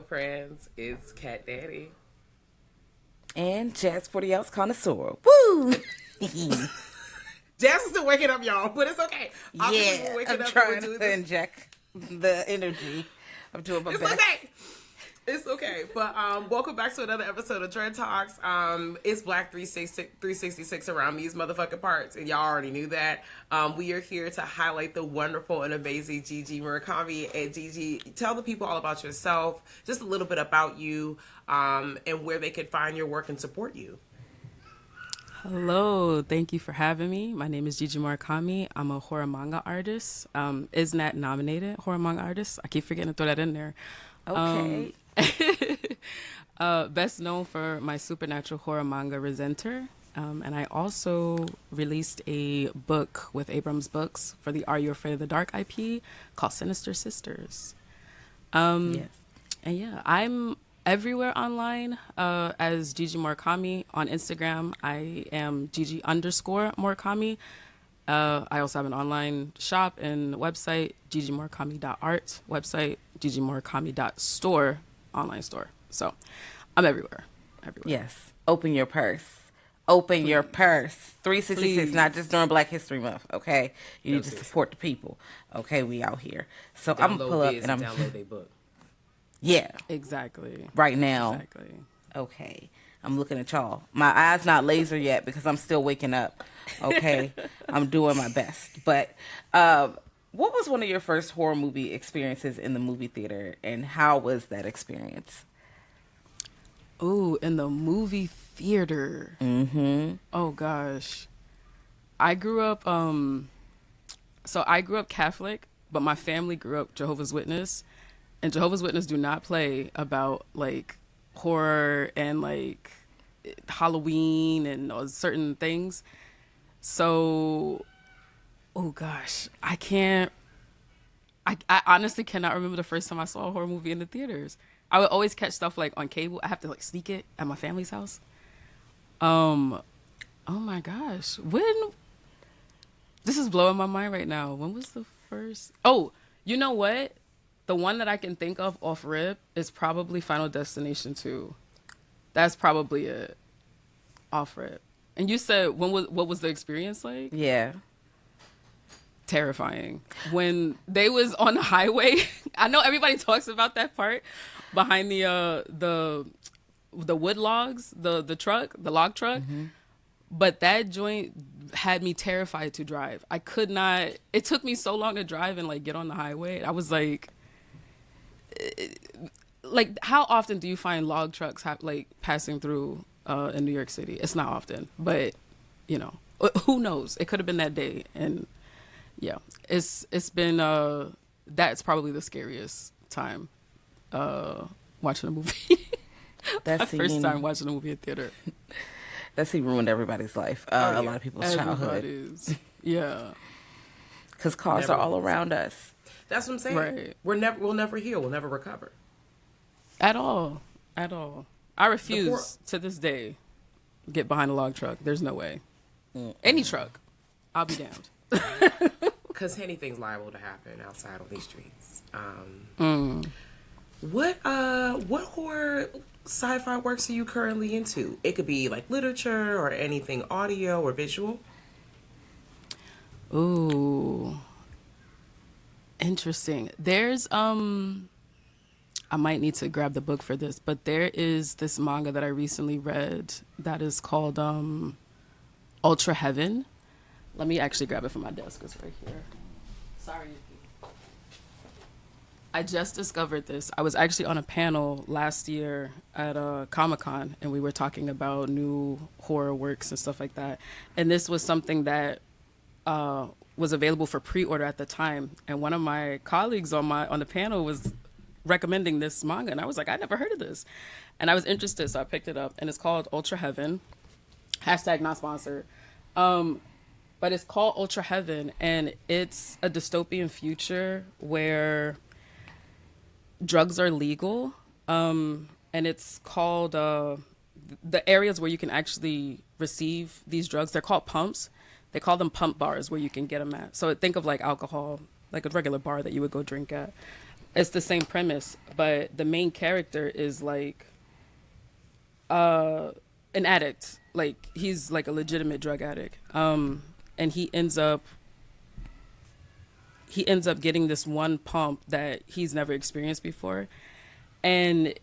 friends. It's Cat Daddy. And Jazz 40 ounce connoisseur. Woo! Jazz is still waking up, y'all, but it's okay. Obviously, Yeah, we're waking I'm up trying doing to this. inject the energy. I'm doing my It's best. okay. It's okay. But welcome back to another episode of Dread Talks. It's Black 366 around these motherfucking parts, and y'all already knew that. We are here to highlight the wonderful and amazing Gigi Murakami. And Gigi, tell the people all about yourself, just a little bit about you, and where they can find your work and support you. Hello, thank you for having me. My name is Gigi Murakami. I'm a horror manga artist. ISNAT nominated horror manga artist. I keep forgetting to throw that in there. Okay. Best known for my supernatural horror manga Resenter. And I also released a book with Abrams Books for the Are You Afraid of the Dark IP called Sinister Sisters. Yes. And yeah, I'm everywhere online as Gigi Murakami. On Instagram, I am Gigi_Murakami. I also have an online shop and website, gigimurakami.art, website, gigimurakami.store, online store. So I'm everywhere. Yes. Open your purse. Open your purse. 366, Please. not just during Black History Month, okay? You need to seriously. support the people, okay? We out here. So I'm going to pull up and I'm... download their book. Yeah, Exactly. right now. Exactly. Okay. I'm looking at y'all. My eyes not laser yet because I'm still waking up. Okay. I'm doing my best. But what was one of your first horror movie experiences in the movie theater, and how was that experience? Ooh, in the movie theater. Mm-hmm. Oh gosh. I grew up I grew up Catholic, but my family grew up Jehovah's Witness. And Jehovah's Witness do not play about like horror and like Halloween and certain things. So, oh gosh, I honestly cannot remember the first time I saw a horror movie in the theaters. I would always catch stuff like on cable. I have to like sneak it at my family's house. Oh my gosh, this is blowing my mind right now. When was the first? Oh, you know what? The one that I can think of off rip is probably Final Destination 2. That's probably it. Off rip. And you said what was the experience like? Yeah. Terrifying. When they was on the highway, I know everybody talks about that part behind the wood logs, the truck, the log truck. Mm-hmm. But that joint had me terrified to drive. I could not. It took me so long to drive and like get on the highway. I was like how often do you find log trucks passing through in New York City? It's not often, but you know, who knows? It could have been that day. And yeah, it's been that's probably the scariest time watching a movie. That My scene, first time watching a movie in theater. That scene ruined everybody's life. A lot of people's childhood. Everybody's. Yeah. Because cars are all around us. That's what I'm saying. Right. We'll never heal. We'll never recover. At all. I refuse to this day get behind a log truck. There's no way. Any truck, I'll be damned. Because anything's liable to happen outside on these streets. What horror sci-fi works are you currently into? It could be like literature or anything audio or visual. Ooh. Interesting. There's I might need to grab the book for this, but there is this manga that I recently read that is called Ultra Heaven. Let me actually grab it from my desk. It's right here. Sorry. I just discovered this. I was actually on a panel last year at Comic-Con, and we were talking about new horror works and stuff like that. And this was something that was available for pre-order at the time. And one of my colleagues on the panel was recommending this manga, and I was like, I never heard of this. And I was interested, so I picked it up, and it's called Ultra Heaven. # not sponsored. But it's called Ultra Heaven, and it's a dystopian future where drugs are legal, and it's called the areas where you can actually receive these drugs. They're called pumps. They call them pump bars where you can get them at. So think of like alcohol, like a regular bar that you would go drink at. It's the same premise, but the main character is like an addict. Like he's like a legitimate drug addict. And he ends up getting this one pump that he's never experienced before. And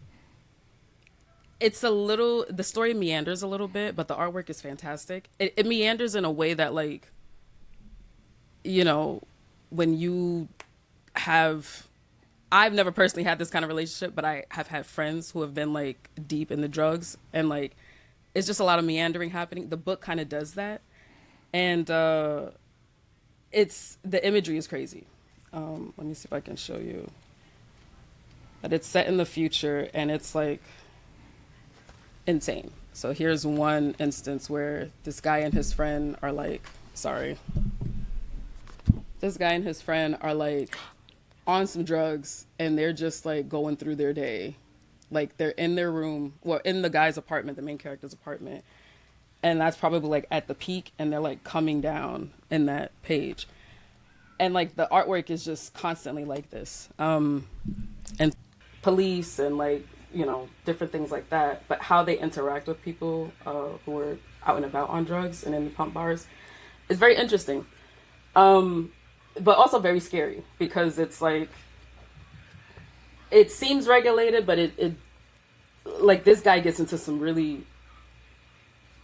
the story meanders a little bit, but the artwork is fantastic. It meanders in a way that, like, you know, when you have, I've never personally had this kind of relationship, but I have had friends who have been like deep in the drugs, and like, it's just a lot of meandering happening. The book kind of does that. And the imagery is crazy. Let me see if I can show you. But it's set in the future, and it's like insane. So here's one instance where this guy and his friend are like, on some drugs, and they're just like going through their day. Like they're in their room, well, in the guy's apartment, the main character's apartment. And that's probably like at the peak, and they're like coming down in that page. And like the artwork is just constantly like this. And police and like, you know, different things like that. But how they interact with people who are out and about on drugs and in the pump bars is very interesting. But also very scary, because it's like, it seems regulated, but it like this guy gets into some really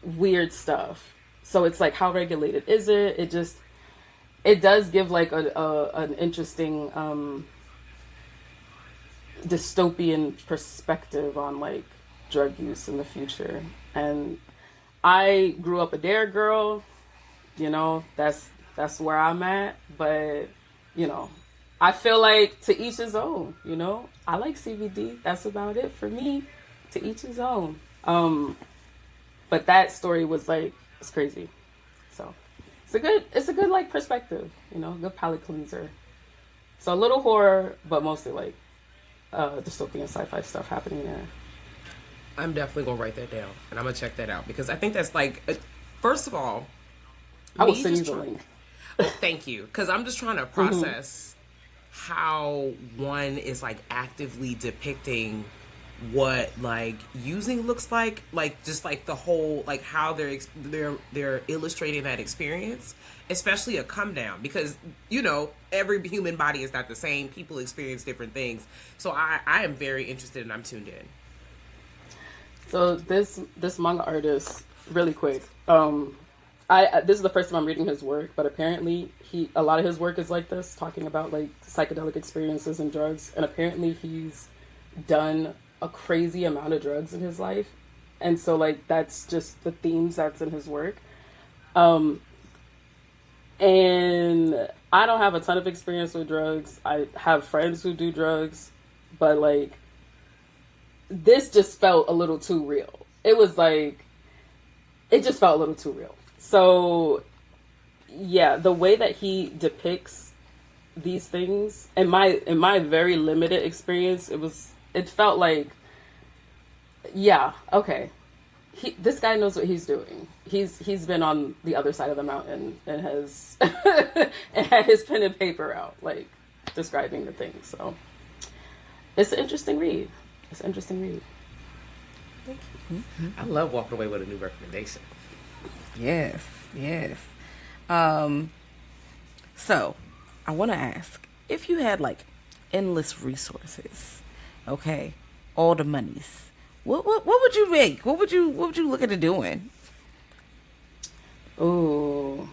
weird stuff. So it's like, how regulated is it? It does give like an interesting dystopian perspective on like drug use in the future. And I grew up a dare girl, you know, that's where I'm at. But, you know, I feel like to each his own, you know. I like CBD. That's about it for me. To each his own. But that story was like, it's crazy. So it's a good like perspective, you know, good palate cleanser. So a little horror, but mostly like dystopian sci-fi stuff happening there. I'm definitely gonna write that down, and I'm gonna check that out, because I think that's like, first of all, I will send you the link. Thank you, because I'm just trying to process how one is like actively depicting what like using looks like just like the whole, like how they're illustrating that experience, especially a come down, because, you know, every human body is not the same. People experience different things. So I am very interested, and I'm tuned in. So this manga artist, really quick, this is the first time I'm reading his work, but apparently a lot of his work is like this, talking about like psychedelic experiences and drugs, and apparently he's done a crazy amount of drugs in his life, and so like that's just the themes that's in his work. And I don't have a ton of experience with drugs. I have friends who do drugs, but like this just felt a little too real. It was like, it just felt a little too real. So yeah, the way that he depicts these things, in my very limited experience, it felt like, yeah, okay, this guy knows what he's doing. He's been on the other side of the mountain and has and had his pen and paper out, like describing the things. So it's an interesting read. Thank you. Mm-hmm. I love walking away with a new recommendation. Yes. So I want to ask, if you had like endless resources, okay, all the monies, what would you make? What would you look into doing? Ooh,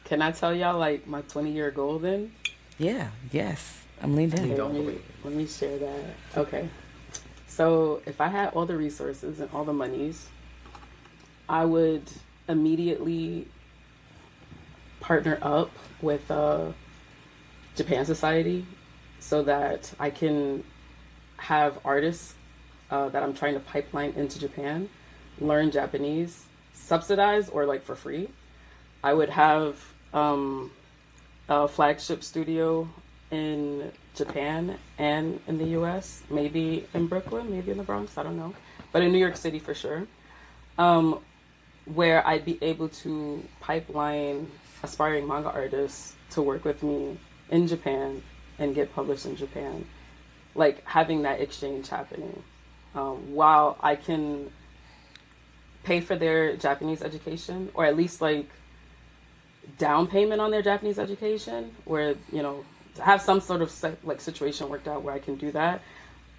can I tell y'all like my 20-year goal then? Yeah, yes, I'm leaning in. Okay, let me share that. Okay, so if I had all the resources and all the monies, I would immediately partner up with Japan Society, so that I can have artists that I'm trying to pipeline into Japan learn Japanese, subsidized or like for free. I would have a flagship studio in Japan and in the US, maybe in Brooklyn, maybe in the Bronx, I don't know, but in New York City for sure, where I'd be able to pipeline aspiring manga artists to work with me in Japan and get published in Japan. like having that exchange happening, while I can pay for their Japanese education, or at least like down payment on their Japanese education, where, you know, to have some sort of like situation worked out where I can do that,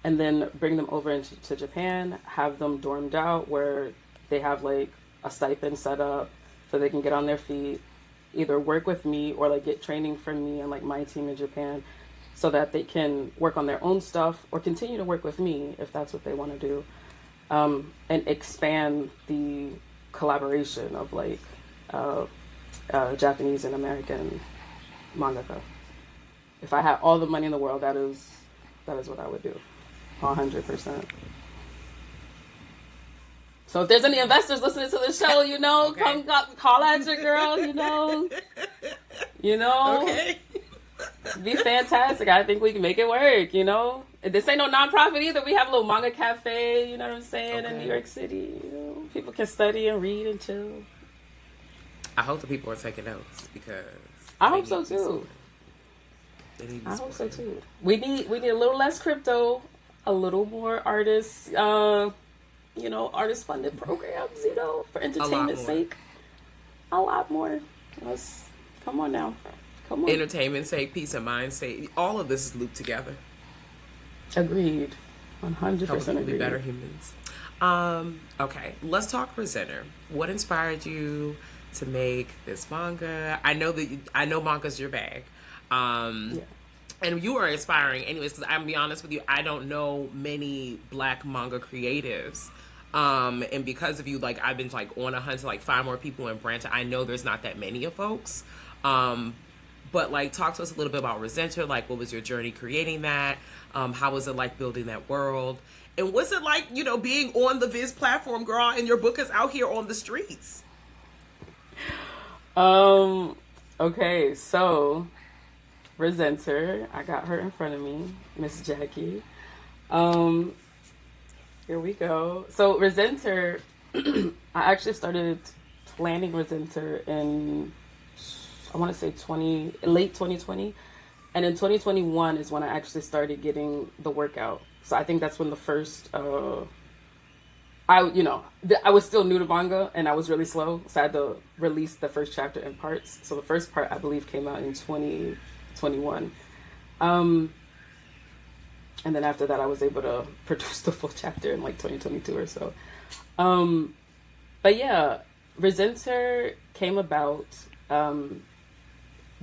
and then bring them over to Japan, have them dormed out where they have like a stipend set up so they can get on their feet, either work with me or like get training from me and like my team in Japan, so that they can work on their own stuff or continue to work with me if that's what they want to do, and expand the collaboration of like Japanese and American mangaka. If I had all the money in the world, that is what I would do, 100%. So if there's any investors listening to the show, you know, okay. Come call at your girl, you know, Okay. be fantastic. I think we can make it work, you know. This ain't no nonprofit either. We have a little manga cafe, you know what I'm saying, in New York City. You know, people can study and read and chill. I hope the people are taking notes, because I hope so too. I hope so too. We need a little less crypto, a little more artists, you know, artist funded programs, you know, for entertainment's sake. A lot more. Come on now. Come on. Entertainment's sake, peace of mind's sake. All of this is looped together. Agreed. 100% Help people agreed. be better humans. Okay, let's talk Resenter. What inspired you to make this manga? I know manga's your bag. Yeah. And you are inspiring anyways, because I'm gonna be honest with you, I don't know many Black manga creatives. And because of you, like, I've been like on a hunt to like find more people and branch. I know there's not that many of folks. But like, talk to us a little bit about Resenter. Like, what was your journey creating that? How was it like building that world? And what's it like, you know, being on the Viz platform, girl, and your book is out here on the streets? Okay, so Resenter, I got her in front of me, Miss Jackie. Here we go. So Resenter, I actually started planning Resenter in, I want to say late 2020. And in 2021 is when I actually started getting the workout. So I think that's when the first, I was still new to manga and I was really slow. So I had to release the first chapter in parts. So the first part, I believe, came out in 2021. And then after that, I was able to produce the full chapter in like 2022 or so. But yeah, Resenter came about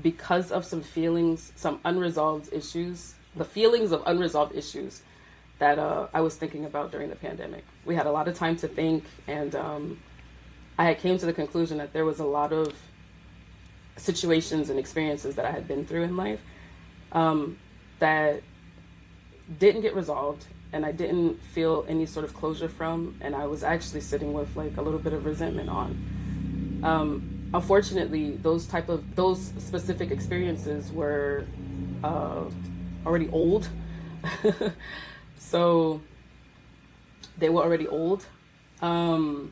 because of some unresolved issues, the feelings of unresolved issues that I was thinking about during the pandemic. We had a lot of time to think, and I had came to the conclusion that there was a lot of situations and experiences that I had been through in life that didn't get resolved, and I didn't feel any sort of closure from, and I was actually sitting with like a little bit of resentment on. Unfortunately, those specific experiences were already old. So they were already old. So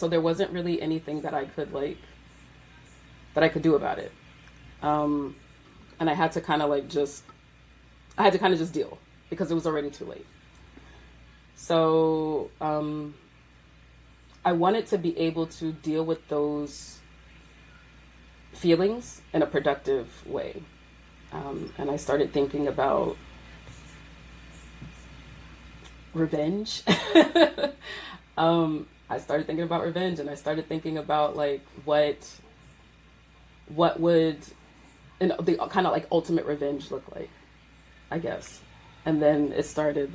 there wasn't really anything that I could do about it. And I had to kind of just deal, because it was already too late. So I wanted to be able to deal with those feelings in a productive way. And I started thinking about revenge. I started thinking about revenge, and I started thinking about like what would the kind of like ultimate revenge look like, I guess. And then it started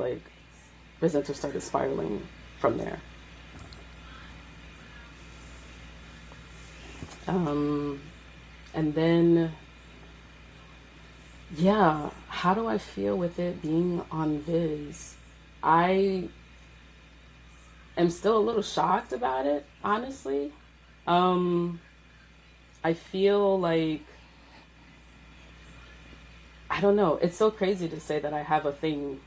Resenter started spiraling from there. And then, yeah, how do I feel with it being on Viz? I am still a little shocked about it, honestly. I feel like, I don't know. It's so crazy to say that I have a thing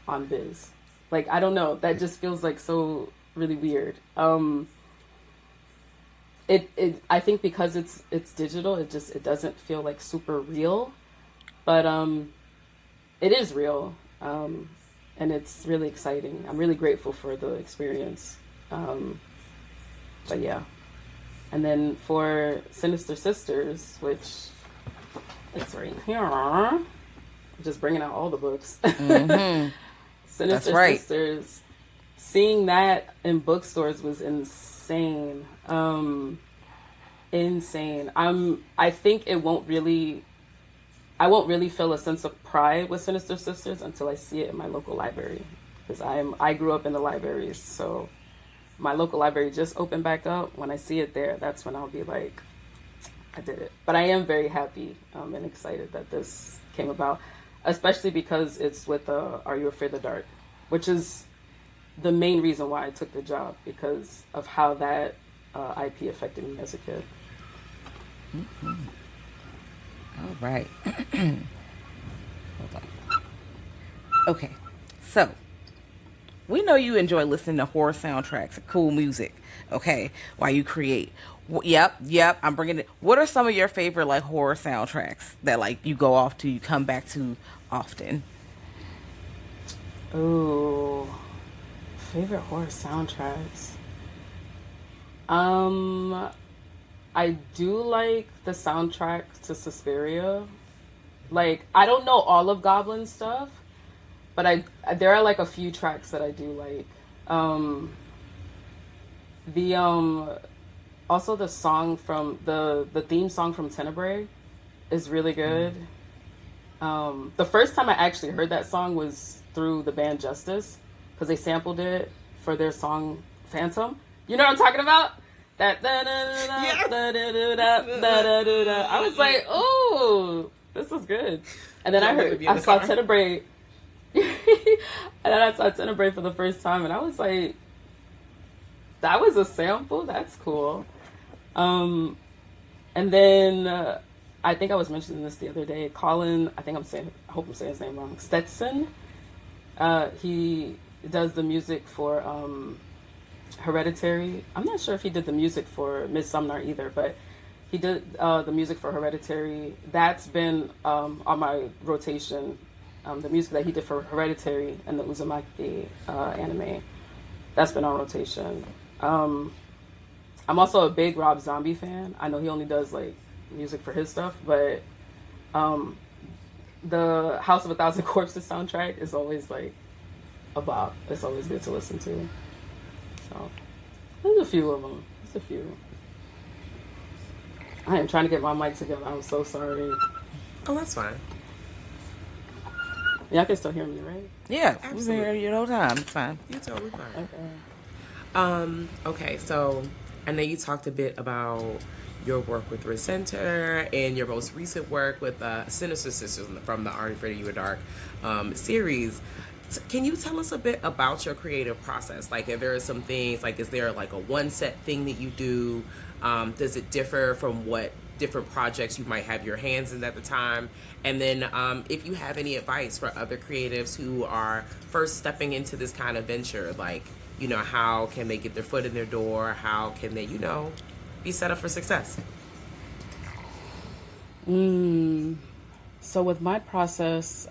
on Viz. Like, I don't know. That just feels like so really weird. I think because it's digital, it doesn't feel like super real, but it is real. And it's really exciting. I'm really grateful for the experience. But yeah. And then for Sinister Sisters, which it's right here, just bringing out all the books. Mm-hmm. Sinister right. Sisters, seeing that in bookstores was insane. Insane. I think I won't really feel a sense of pride with Sinister Sisters until I see it in my local library, because I grew up in the libraries, so my local library just opened back up. When I see it there, that's when I'll be like, I did it. But I am very happy and excited that this came about, especially because it's with Are You Afraid of the Dark, which is the main reason why I took the job, because of how that IP affected me as a kid. Mm-hmm. All right. Hold on. Okay, so we know you enjoy listening to horror soundtracks and cool music. Okay, while you create. Yep. I'm bringing it. What are some of your favorite like horror soundtracks that like you go off to, you come back to often? Oh, favorite horror soundtracks. I do like the soundtrack to Suspiria. Like, I don't know all of Goblin's stuff, but there are like a few tracks that I do like. Also the song from the theme song from Tenebrae is really good. The first time I actually heard that song was through the band Justice, because they sampled it for their song Phantom. You know what I'm talking about? That I was like, oh, this is good. And then I saw Tenebrae. And then I saw Tenebrae for the first time, and I was like, that was a sample? That's cool. And then I think I was mentioning this the other day. Colin, I hope I'm saying his name wrong. Stetson. He does the music for Hereditary. I'm not sure if he did the music for Midsommar either, but he did the music for Hereditary. That's been on my rotation. The music that he did for Hereditary and the Uzumaki anime. That's been on rotation. I'm also a big Rob Zombie fan. I know he only does like music for his stuff, but the House of a Thousand Corpses soundtrack is always like a bop. It's always good to listen to. So there's a few of them. There's a few. I am trying to get my mic together. I'm so sorry. Oh, that's fine. Y'all can still hear me, right? Yeah, Absolutely. we've been here you no time. It's fine. You're totally fine. Okay. Okay, so I know you talked a bit about your work with Resenter and your most recent work with Sinister Sisters from the Are You Afraid of the Dark series. Can you tell us a bit about your creative process? Like, if there are some things, like, is there like a one set thing that you do? Does it differ from what different projects you might have your hands in at the time? And then if you have any advice for other creatives who are first stepping into this kind of venture, like, you know, how can they get their foot in their door? How can they, you know, be set up for success? So with my process,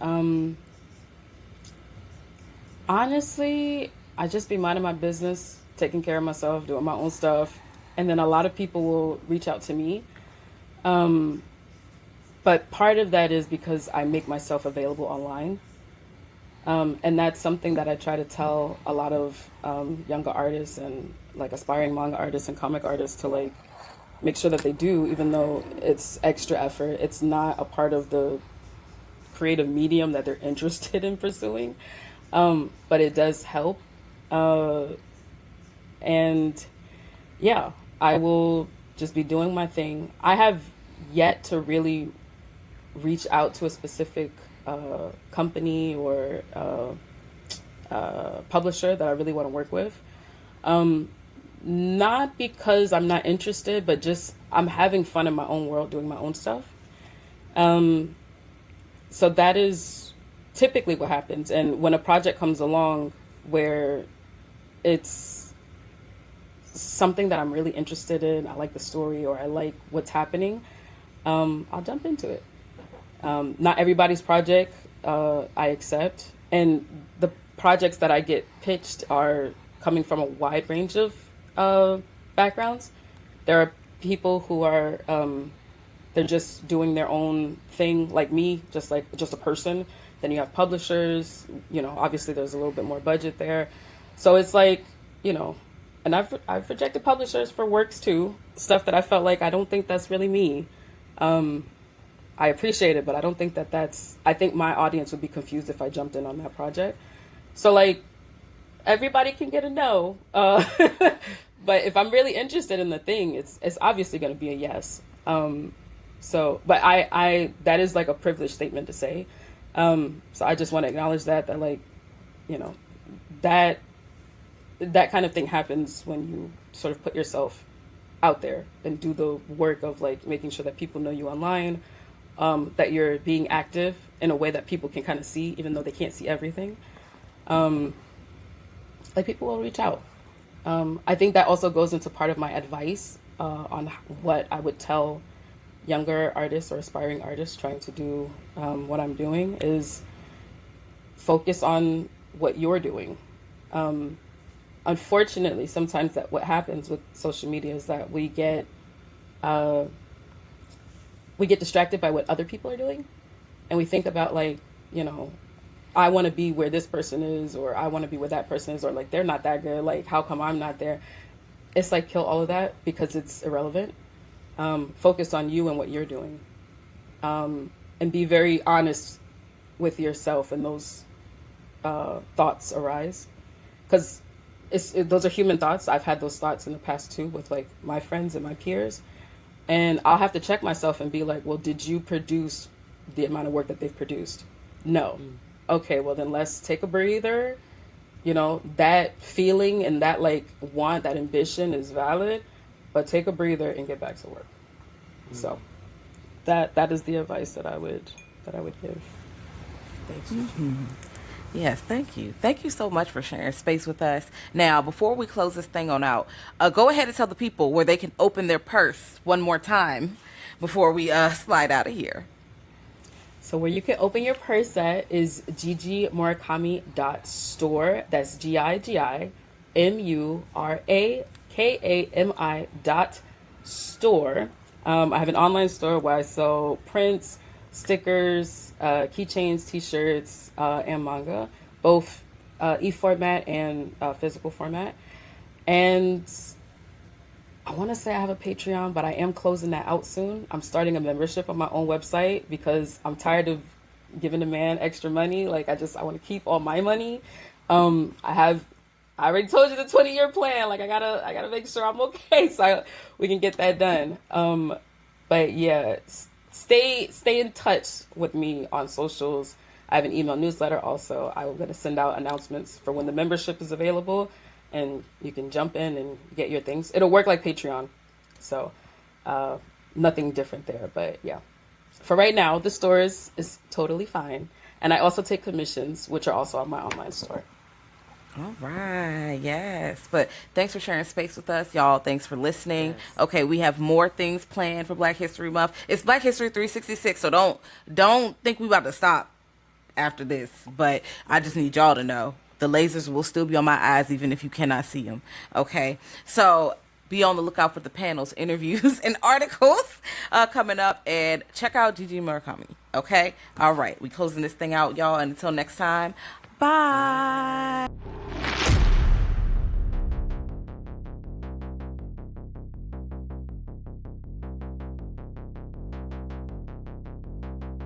honestly, I just be minding my business, taking care of myself, doing my own stuff. And then a lot of people will reach out to me. But part of that is because I make myself available online. And that's something that I try to tell a lot of younger artists and like aspiring manga artists and comic artists to like make sure that they do, even though it's extra effort. It's not a part of the creative medium that they're interested in pursuing. But it does help. And yeah, I will just be doing my thing. I have yet to really reach out to a specific company or publisher that I really want to work with. Not because I'm not interested, but just I'm having fun in my own world doing my own stuff. So that is typically what happens. And when a project comes along where it's something that I'm really interested in, I like the story or I like what's happening, I'll jump into it. Not everybody's project I accept. and the projects that I get pitched are coming from a wide range of backgrounds. There are people who are they're just doing their own thing, like me, just a person. Then you have publishers. Obviously there's a little bit more budget there, so it's like, and I've rejected publishers for works too, stuff that I felt like I don't think that's really me. I appreciate it, but I don't think I think my audience would be confused if I jumped in on that project. So like, everybody can get a no. But if I'm really interested in the thing, it's obviously going to be a yes. But I that is like a privileged statement to say. So I just want to acknowledge that like, that kind of thing happens when you sort of put yourself out there and do the work of like making sure that people know you online, that you're being active in a way that people can kind of see, even though they can't see everything. Like, people will reach out. I think that also goes into part of my advice on what I would tell younger artists or aspiring artists trying to do what I'm doing is focus on what you're doing. Unfortunately, sometimes what happens with social media is that we get distracted by what other people are doing, and we think about like, I want to be where this person is, or I want to be where that person is, or like, they're not that good, like, how come I'm not there? It's like, kill all of that because it's irrelevant. Focus on you and what you're doing, and be very honest with yourself when those thoughts arise, because those are human thoughts. I've had those thoughts in the past too with like my friends and my peers, and I'll have to check myself and be like, well, did you produce the amount of work that they've produced? No. Okay, well then let's take a breather. That feeling and that like want, that ambition is valid, but take a breather and get back to work. So that is the advice that I would give. Thank you. Yes, thank you. Thank you so much for sharing space with us. Now, before we close this thing on out, go ahead and tell the people where they can open their purse one more time before we slide out of here. So where you can open your purse at is gigimurakami.store. That's GIGIMURAKAMI.store. I have an online store where I sell prints, stickers, keychains, t-shirts, and manga, both e-format and physical format. And I want to say I have a Patreon, but I am closing that out soon. I'm starting a membership on my own website because I'm tired of giving a man extra money. Like, I want to keep all my money. I already told you the 20-year plan. Like, I gotta make sure I'm okay so we can get that done. But yeah, stay in touch with me on socials. I have an email newsletter also. I'm going to send out announcements for when the membership is available, and you can jump in and get your things. It'll work like Patreon. So nothing different there. But yeah, for right now, the store is totally fine. And I also take commissions, which are also on my online store. All right, yes. But thanks for sharing space with us, y'all. Thanks for listening. Yes. Okay, we have more things planned for Black History Month. It's Black History 366, so don't think we about to stop after this. But I just need y'all to know the lasers will still be on my eyes even if you cannot see them. Okay, so be on the lookout for the panels, interviews, and articles coming up. And check out Gigi Murakami. Okay, all right. We closing this thing out, y'all. And until next time, bye.